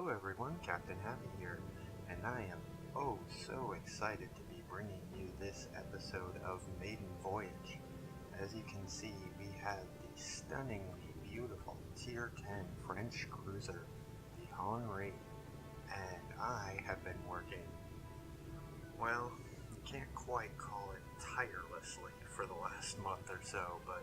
Hello everyone, Captain Happy here, and I am oh so excited to be bringing you this episode of Maiden Voyage. As you can see, we have the stunningly beautiful Tier 10 French cruiser, the Henri, and I have been working, well, you can't quite call it tirelessly for the last month or so, but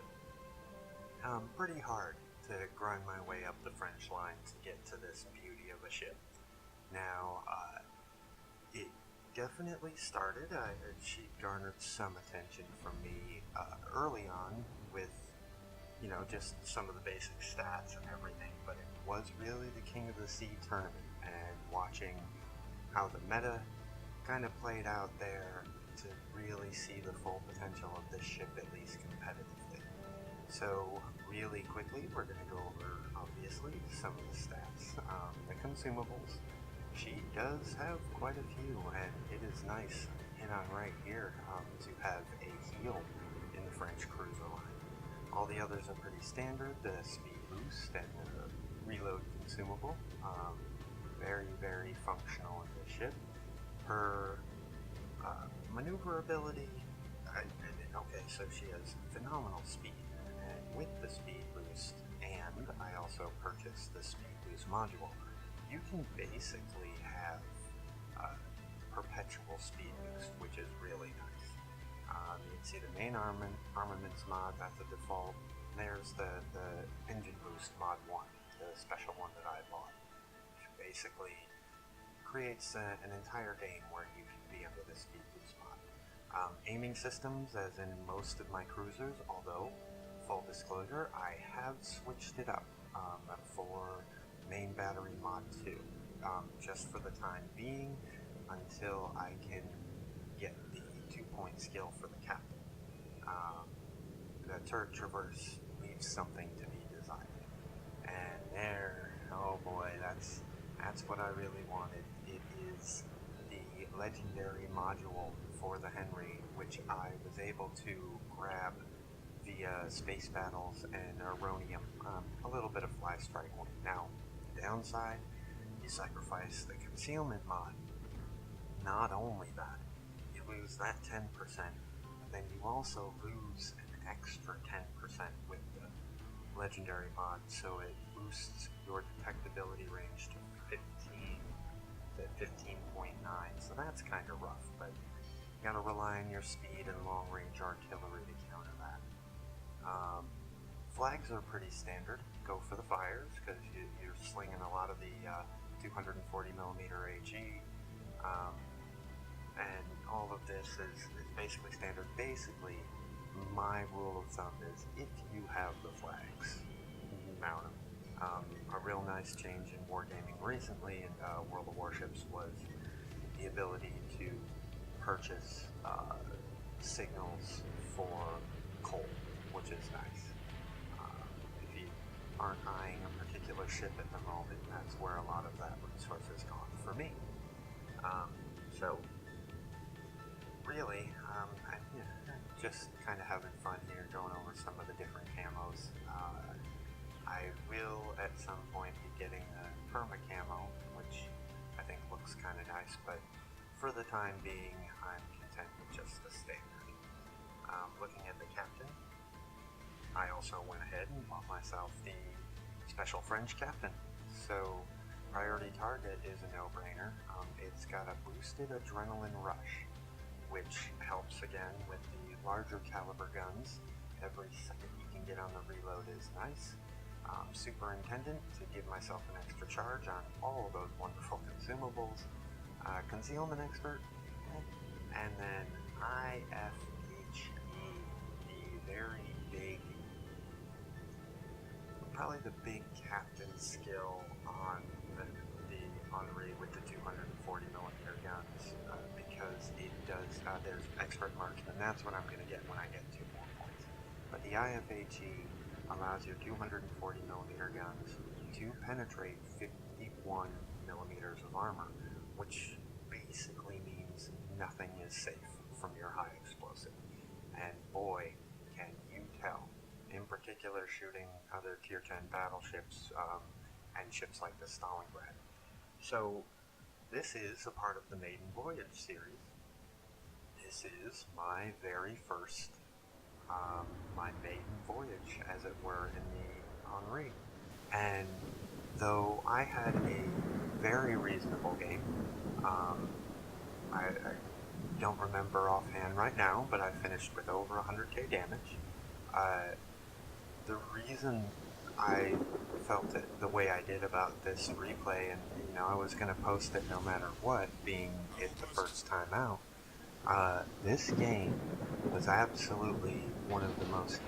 pretty hard to grind my way up the French line to get to this beauty of a ship. Now, it definitely started, she garnered some attention from me early on with, just some of the basic stats and everything, but it was really the King of the Sea tournament and watching how the meta kind of played out there to really see the full potential of this ship, at least competitively. So really quickly, we're going to go over, obviously, some of the stats. The consumables, she does have quite a few, and it is nice, hit on right here, to have a heal in the French cruiser line. All the others are pretty standard, the speed boost and the reload consumable, very, very functional in this ship. Her maneuverability, okay, so she has phenomenal speed. And with the speed boost, and I also purchased the speed boost module, you can basically have perpetual speed boost, which is really nice. You can see the main armaments mod, that's a default. There's the engine boost mod 1, the special one that I bought, which basically creates an entire game where you can be under the speed boost mod. Aiming systems, as in most of my cruisers, although full disclosure, I have switched it up for main battery mod 2, just for the time being, until I can get the 2-point skill for the Captain. The turret traverse leaves something to be desired, and there, oh boy, that's what I really wanted. It is the legendary module for the Henri, which I was able to grab via space battles and ironium, a little bit of fly strike. Now, downside, you sacrifice the concealment mod. Not only that, you lose that 10%, but then you also lose an extra 10% with the legendary mod, so it boosts your detectability range to 15.9, so that's kind of rough, but you gotta rely on your speed and long-range artillery to counter that. Flags are pretty standard. Go for the fires, because you're slinging a lot of the 240mm HE, and all of this is basically standard. Basically, my rule of thumb is if you have the flags, mount them. A real nice change in wargaming recently in World of Warships was the ability to purchase signals for coal, which is nice. If you aren't eyeing a particular ship at the moment, that's where a lot of that resource is gone for me. So really, I'm just kind of having fun here, going over some of the different camos. I will at some point be getting the perma camo, which I think looks kind of nice, but for the time being, I'm content with just the standard. Looking at the Captain, I also went ahead and bought myself the special French Captain. So priority target is a no-brainer. It's got a boosted adrenaline rush, which helps again with the larger caliber guns. Every second you can get on the reload is nice. Superintendent to give myself an extra charge on all of those wonderful consumables. Concealment expert, and then IFHE, the very big, probably the big captain skill on the Henri with the 240mm guns, because it does, there's expert marksman, that's what I'm going to get when I get 2 more points. But the IFHE allows your 240mm guns to penetrate 51mm of armor, which basically means nothing is safe from your high explosive. And boy, can you tell. In particular, shooting other Tier 10 battleships and ships like the Stalingrad. So, this is a part of the Maiden Voyage series. This is my very first, my maiden voyage, as it were, in the Henri. And though I had a very reasonable game, um, I don't remember offhand right now, but I finished with over 100k damage. Uh, the reason I felt it the way I did about this replay, and I was going to post it no matter what, being it the first time out, this game was absolutely one of the most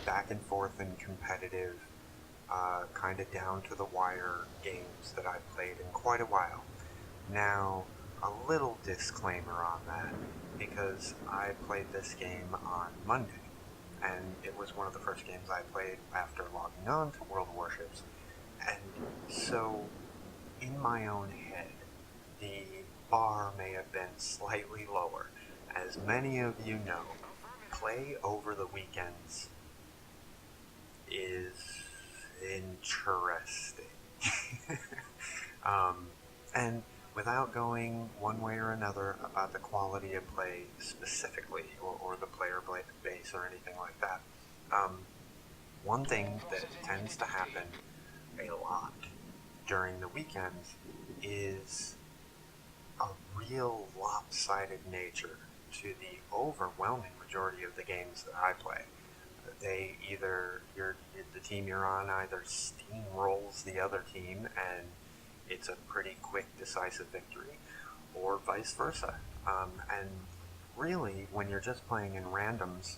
back and forth and competitive, kind of down to the wire games that I've played in quite a while. Now, a little disclaimer on that, because I played this game on Monday, and it was one of the first games I played after logging on to World Warships, and so in my own head, the bar may have been slightly lower. As many of you know, play over the weekends is interesting. And without going one way or another about the quality of play specifically, or the player base or anything like that, one thing that tends to happen a lot during the weekends is a real lopsided nature to the overwhelming majority of the games that I play. They either, the team you're on either steamrolls the other team and it's a pretty quick, decisive victory, or vice versa. And really, when you're just playing in randoms,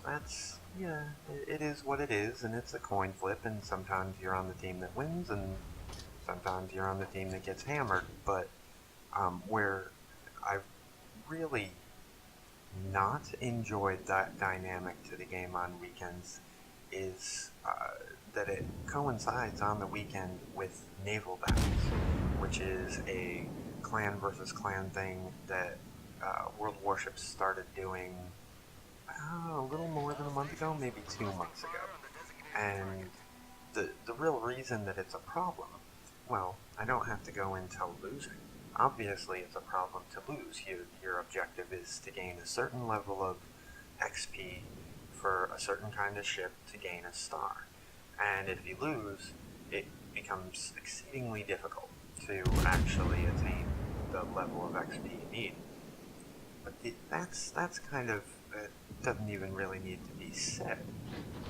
it is what it is, and it's a coin flip, and sometimes you're on the team that wins, and sometimes you're on the team that gets hammered. But where I've really not enjoyed that dynamic to the game on weekends is that it coincides on the weekend with naval battles, which is a clan versus clan thing that World Warships started doing a little more than a month ago, maybe 2 months ago. And the real reason that it's a problem, well, I don't have to go into losing. Obviously, it's a problem to lose. Your objective is to gain a certain level of XP for a certain kind of ship to gain a star. And if you lose, it becomes exceedingly difficult to actually attain the level of XP you need. But that's kind of, doesn't even really need to be said.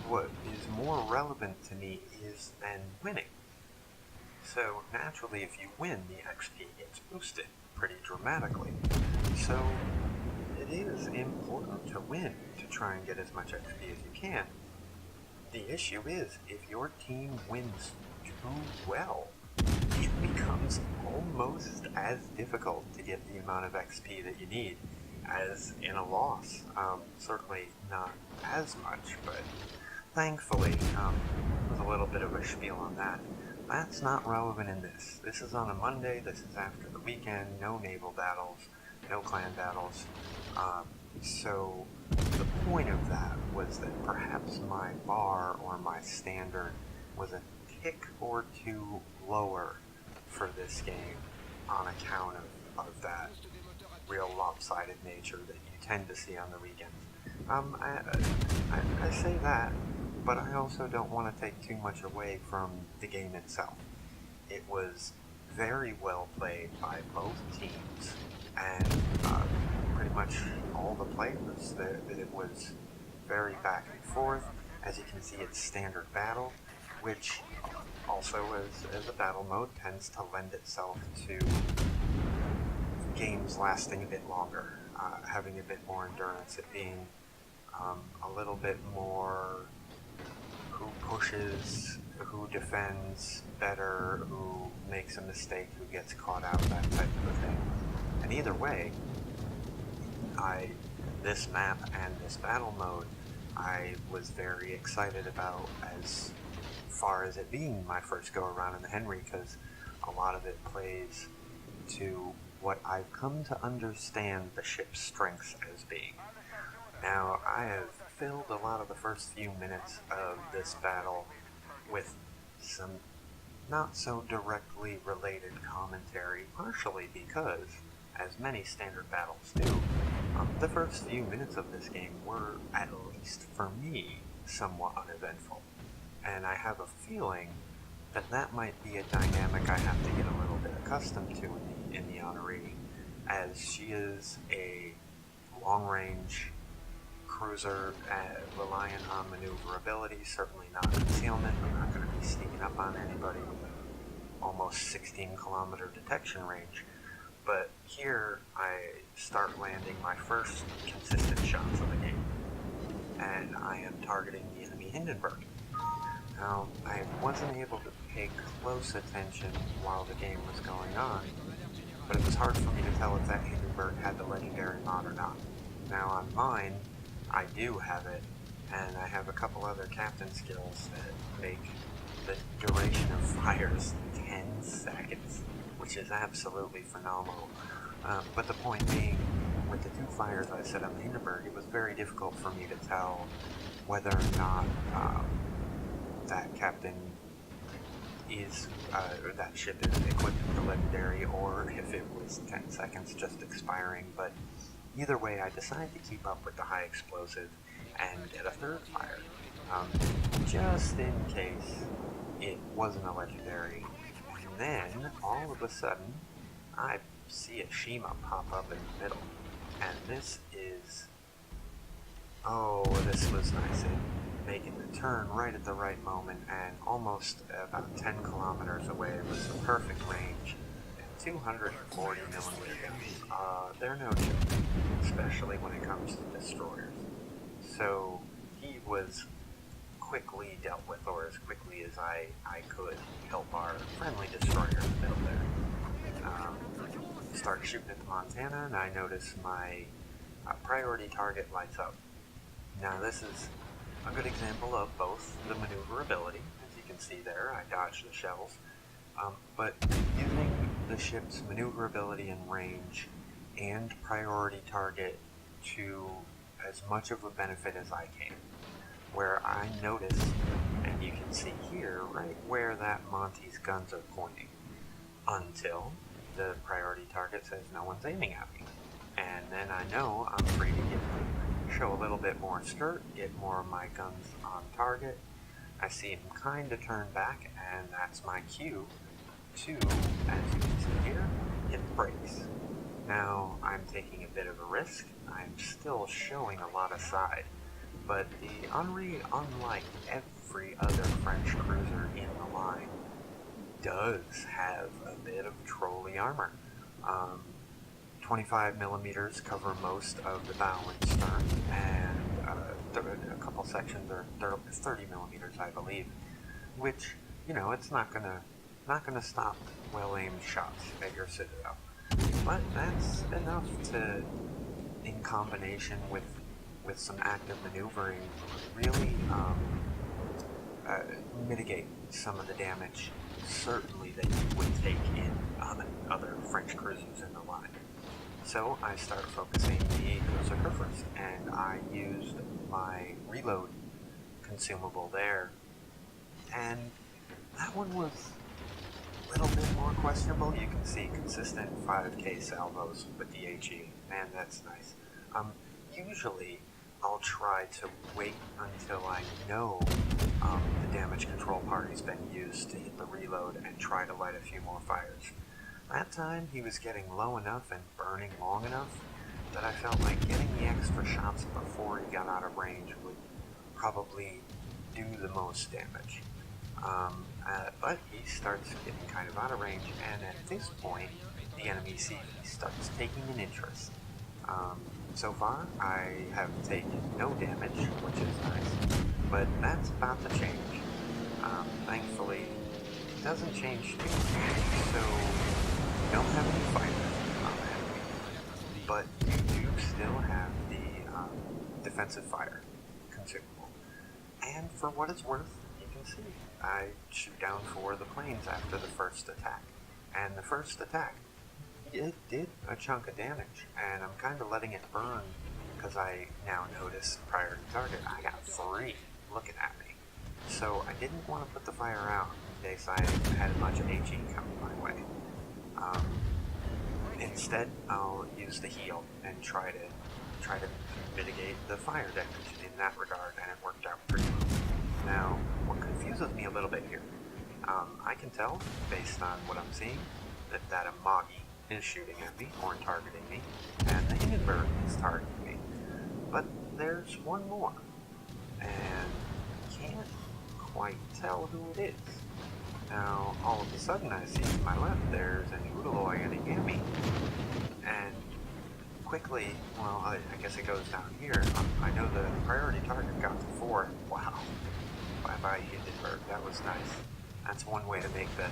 What is more relevant to me is then winning. So naturally, if you win, the XP gets boosted pretty dramatically. So it is important to win to try and get as much XP as you can. The issue is, if your team wins too well, it becomes almost as difficult to get the amount of XP that you need as in a loss. Certainly not as much, but thankfully, there's a little bit of a spiel on that. That's not relevant in this. This is on a Monday, this is after the weekend, no naval battles, no clan battles. So the point of that was that perhaps my bar or my standard was a tick or two lower for this game on account of that real lopsided nature that you tend to see on the weekends. I say that, but I also don't want to take too much away from the game itself. It was very well played by both teams, and pretty much all the players. That it was very back and forth. As you can see, it's standard battle, which also as a battle mode tends to lend itself to games lasting a bit longer, having a bit more endurance, it being a little bit more who pushes, who defends better, who makes a mistake, who gets caught out, that type of a thing. And either way, this map and this battle mode, I was very excited about as far as it being my first go around in the Henri, because a lot of it plays to what I've come to understand the ship's strengths as being. Now, I have filled a lot of the first few minutes of this battle with some not so directly related commentary, partially because, as many standard battles do, the first few minutes of this game were, at least for me, somewhat uneventful. And I have a feeling that that might be a dynamic I have to get a little bit accustomed to in the Henri, as she is a long-range cruiser reliant on maneuverability, certainly not concealment. I'm not going to be sneaking up on anybody with a almost 16-kilometer detection range. But here I start landing my first consistent shots of the game, and I am targeting the enemy Hindenburg. Now, I wasn't able to pay close attention while the game was going on, but it was hard for me to tell if that Hindenburg had the legendary mod or not. Now on mine, I do have it, and I have a couple other captain skills that make the duration of fires 10 seconds, which is absolutely phenomenal. But the point being, with the 2 fires I set on the Hindenburg, it was very difficult for me to tell whether or not that captain is, or that ship is equipped with the legendary, or if it was 10 seconds just expiring. But either way, I decided to keep up with the high explosive and get a 3rd fire, just in case it wasn't a legendary. And then, all of a sudden, I see a Shima pop up in the middle, and this is, oh, this was nice. Making the turn right at the right moment, and almost about 10 kilometers away was the perfect range. 240 millimeter guns, they're no joke, especially when it comes to destroyers. So he was quickly dealt with, or as quickly as I could help our friendly destroyer in the middle there. Start shooting at the Montana, and I notice my priority target lights up. Now this is a good example of both the maneuverability, as you can see there, I dodged the shells, but using the ship's maneuverability and range and priority target to as much of a benefit as I can. Where I notice, and you can see here, right where that Monty's guns are pointing, until the priority target says no one's aiming at me. And then I know I'm free to show a little bit more skirt, get more of my guns on target. I see him kind of turn back, and that's my cue to, as you can see here, hit brakes. Now I'm taking a bit of a risk. I'm still showing a lot of side, but the Henri, unlike every other French cruiser in the line, does have a bit of trolley armor. 25 millimeters cover most of the bow and stern, and a couple sections are 30 millimeters, I believe. Which, you know, it's not gonna stop well-aimed shots at your citadel. But that's enough to, in combination with some active maneuvering, really mitigate some of the damage, certainly, that you would take in other French cruisers in the line. So I start focusing the cruiser first, and I used my reload consumable there, and that one was a little bit more questionable. You can see consistent 5K salvos with the HE, man, that's nice. Usually I'll try to wait until I know the damage control party's been used to hit the reload and try to light a few more fires. That time he was getting low enough and burning long enough that I felt like getting the extra shots before he got out of range would probably do the most damage. But he starts getting kind of out of range, and at this point the enemy CP starts taking an interest. So far I have taken no damage, which is nice, but that's about to change. Thankfully it doesn't change too much, so you don't have any fighters on the enemy, but you do still have the defensive fire consumable. And for what it's worth, you can see I shoot down 4 of the planes after the first attack, and the first attack, it did a chunk of damage, and I'm kind of letting it burn because I now notice prior to target I got 3 looking at me. So I didn't want to put the fire out case I had much HE coming my way. Instead, I'll use the heal and try to mitigate the fire damage in that regard, and it worked out pretty well. Now, what confuses me a little bit here, I can tell, based on what I'm seeing, that a Moggy is shooting at me, or targeting me, and the Hindenburg is targeting me. But there's one more, and can't quite tell who it is. Now, all of a sudden I see to my left there's an Udaloy and a Yami, and quickly, well, I guess it goes down here. I know the priority target got to 4. Wow. Bye-bye Hindenburg, that was nice. That's one way to make the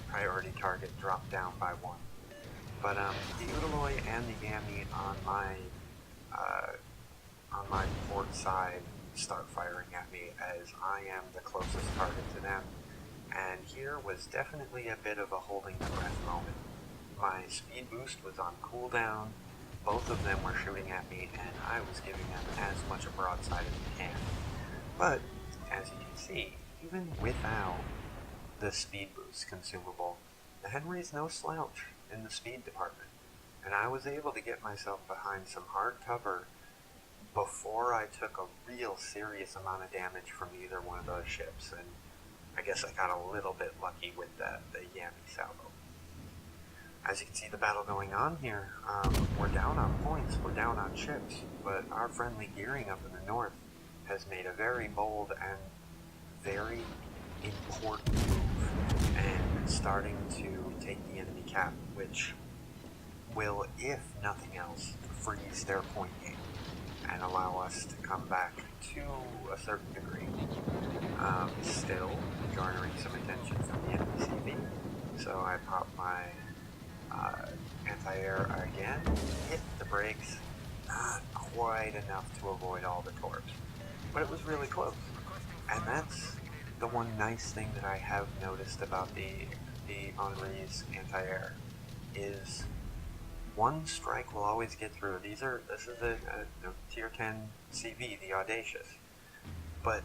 priority target drop down by 1. But the Udaloy and the Yami on my port side start firing at me as I am the closest target to them. And here was definitely a bit of a holding the breath moment. My speed boost was on cooldown, both of them were shooting at me, and I was giving them as much a broadside as I can. But, as you can see, even without the speed boost consumable, the Henri's no slouch in the speed department, and I was able to get myself behind some hard cover before I took a real serious amount of damage from either one of those ships, and I guess I got a little bit lucky with the Yami salvo. As you can see the battle going on here, we're down on points, we're down on ships, but our friendly gearing up in the north has made a very bold and very important move, and starting to take the enemy cap, which will, if nothing else, freeze their point game and allow us to come back to a certain degree. Still garnering some attention from the enemy CV, so I pop my anti-air again, hit the brakes, not quite enough to avoid all the torps, but it was really close. And that's the one nice thing that I have noticed about the Henri's anti-air is one strike will always get through. This is a tier 10 CV, the Audacious. But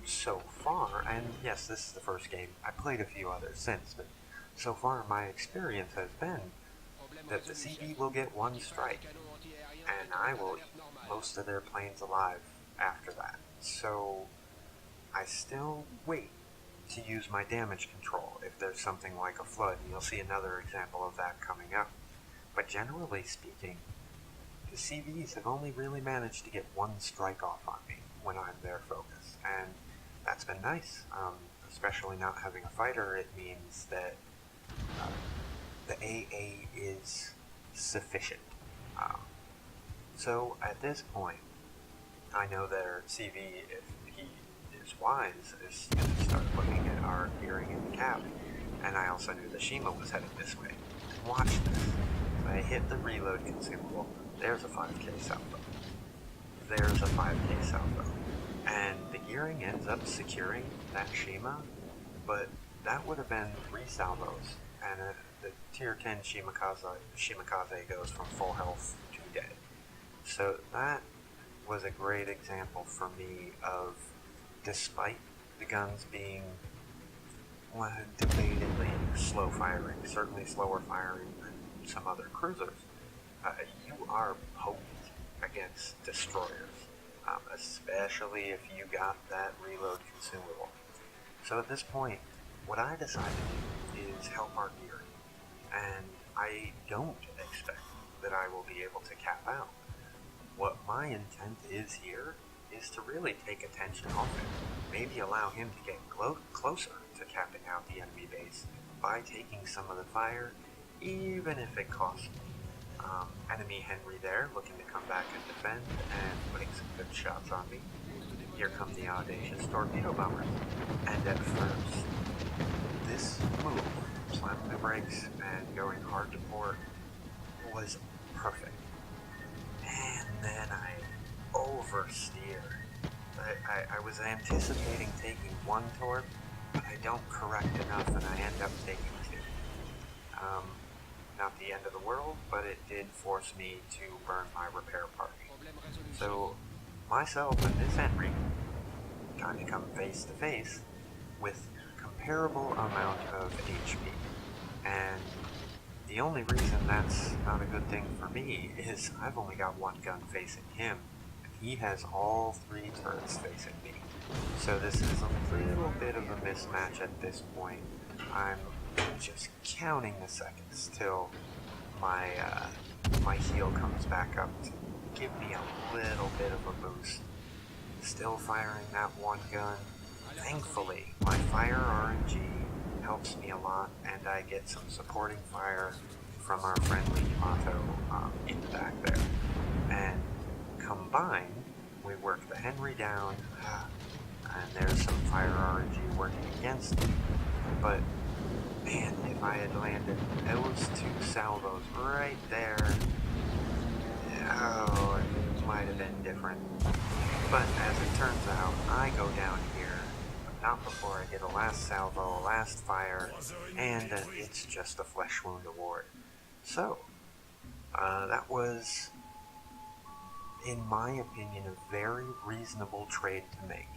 so far, and yes, this is the first game, I played a few others since, but so far my experience has been that the CV will get one strike, and I will eat most of their planes alive after that. So I still wait to use my damage control if there's something like a flood, and you'll see another example of that coming up. But generally speaking, the CVs have only really managed to get one strike off on me when I'm their focus, and that's been nice. Especially not having a fighter, it means that the AA is sufficient. So at this point, I know their CV, if he is wise, is going to start looking at our gearing in the Capt, and I also knew the Shima was heading this way. Watch this. So I hit the reload consumable. There's a 5k salvo. There's a 5k salvo. And the gearing ends up securing that Shima, but that would have been 3 salvos, and the tier 10 Shimakaze goes from full health to dead. So that was a great example for me of, despite the guns being debatedly slow firing, certainly slower firing than some other cruisers, you are potent against destroyers, especially if you got that reload consumable. So at this point, what I decided to do is help our gear, and I don't expect that I will be able to cap out. What my intent is here is to really take attention off him, maybe allow him to get closer to capping out the enemy base by taking some of the fire, even if it costs me. Enemy Henri there, looking to come back and defend, and putting some good shots on me. Here come the Audacious torpedo bombers, and at first, this move, slamming the brakes and going hard to port, was perfect. And then I oversteered. I was anticipating taking 1 torp, but I don't correct enough, and I end up taking 2. Not the end of the world, but it did force me to burn my repair party. So, myself and this Henri kind of come face to face with terrible amount of HP. And the only reason that's not a good thing for me is I've only got one gun facing him, and he has all 3 turrets facing me. So this is a little bit of a mismatch at this point. I'm just counting the seconds till my my heal comes back up to give me a little bit of a boost. Still firing that one gun. Thankfully, my fire RNG helps me a lot, and I get some supporting fire from our friendly Yamato in the back there. And combined, we work the Henri down, and there's some fire RNG working against me. But man, if I had landed those 2 salvos right there, oh, it might have been different. But as it turns out, I go down here, but not before I get a last salvo, a last fire, and it's just a flesh wound award. So, that was, in my opinion, a very reasonable trade to make,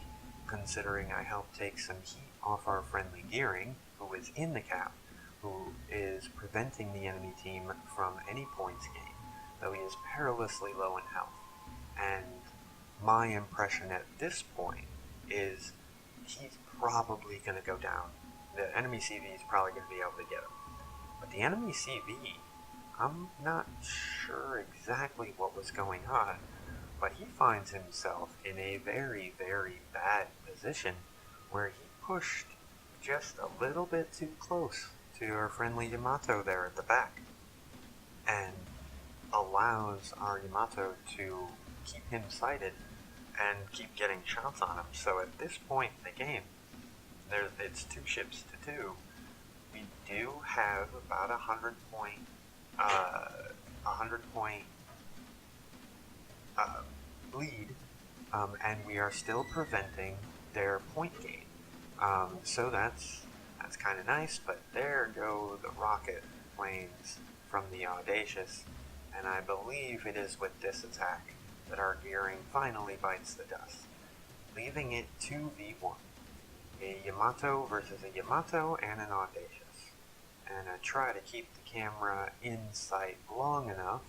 considering I helped take some heat off our friendly gearing, who is in the Capt, who is preventing the enemy team from any points gained, though he is perilously low in health. And my impression at this point is he's probably going to go down. The enemy CV is probably going to be able to get him. But the enemy CV, I'm not sure exactly what was going on, but he finds himself in a very, very bad position where he pushed just a little bit too close to our friendly Yamato there at the back, and allows our Yamato to keep him sighted and keep getting shots on him. So at this point in the game, it's 2 ships to 2. We do have about 100 point lead, and we are still preventing their point gain. So that's kind of nice. But there go the rocket planes from the Audacious, and I believe it is with this attack that our gearing finally bites the dust, leaving it 2v1. A Yamato versus a Yamato and an Audacious. And I try to keep the camera in sight long enough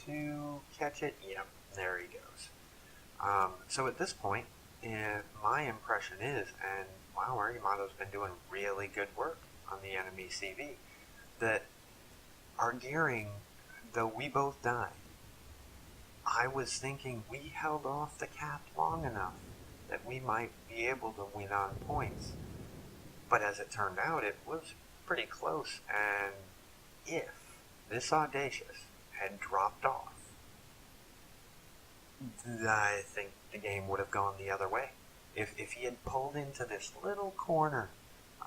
to catch it. Yep, there he goes. So at this point, my impression is, and wow, our Yamato's been doing really good work on the enemy CV, that our gearing, though we both died, I was thinking we held off the Capt long enough that we might be able to win on points. But as it turned out, it was pretty close, and if this Audacious had dropped off, I think the game would have gone the other way. If he had pulled into this little corner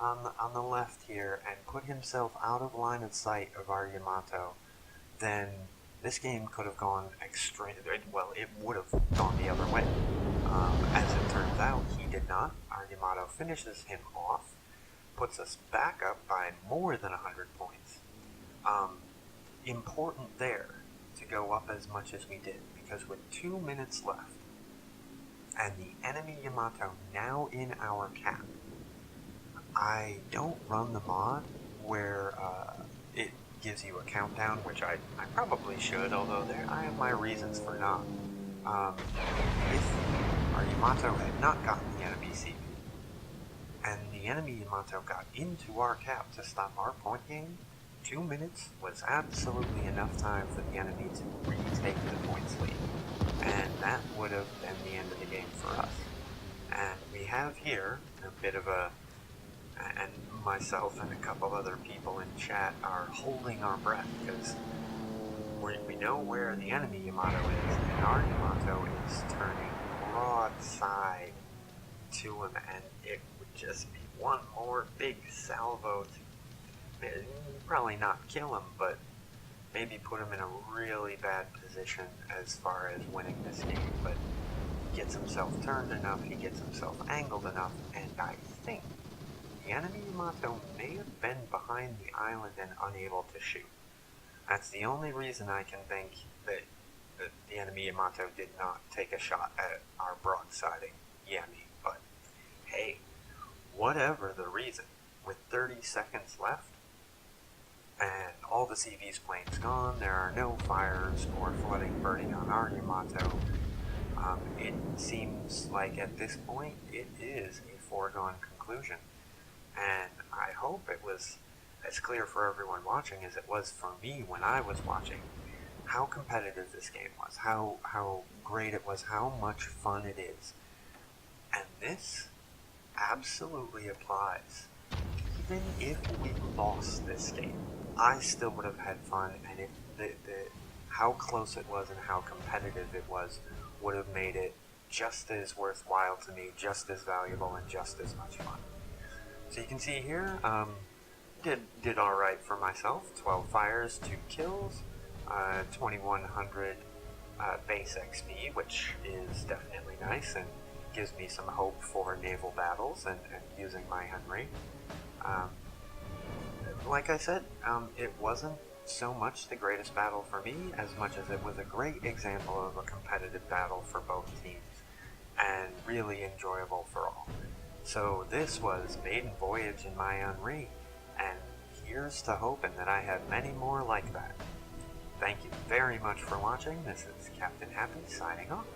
on the left here and put himself out of line of sight of our Yamato, then this game could have gone it would have gone the other way. As it turns out, he did not. Our Yamato finishes him off, puts us back up by more than 100 points. Important there to go up as much as we did, because with 2 minutes left, and the enemy Yamato now in our Capt, I don't run the mod where it gives you a countdown, which I probably should, although I have my reasons for not. If our Yamato had not gotten the enemy CV, and the enemy Yamato got into our Capt to stop our point gain, 2 minutes was absolutely enough time for the enemy to retake the points lead, and that would have been the end of the game for us. And we have here a bit of and myself and a couple other people in chat are holding our breath, because we know where the enemy Yamato is, and our Yamato is turning broadside to him, and it would just be one more big salvo to probably not kill him, but maybe put him in a really bad position as far as winning this game. But he gets himself turned enough, he gets himself angled enough, and I think the enemy Yamato may have been behind the island and unable to shoot. That's the only reason I can think that the enemy Yamato did not take a shot at our broadsiding Yami. But hey, whatever the reason, with 30 seconds left, and all the CV's planes gone, there are no fires or flooding burning on our Yamato, it seems like at this point it is a foregone conclusion. And I hope it was as clear for everyone watching as it was for me when I was watching how competitive this game was, how great it was, how much fun it is. And this absolutely applies. Even if we lost this game, I still would have had fun, and if how close it was and how competitive it was would have made it just as worthwhile to me, just as valuable, and just as much fun. So you can see here, did all right for myself. 12 fires, 2 kills, 2100 base XP, which is definitely nice and gives me some hope for naval battles and using my Henri. Like I said, it wasn't so much the greatest battle for me as much as it was a great example of a competitive battle for both teams and really enjoyable for all. So this was Maiden Voyage in my Henri, and here's to hoping that I have many more like that. Thank you very much for watching. This is Captain Happy signing off.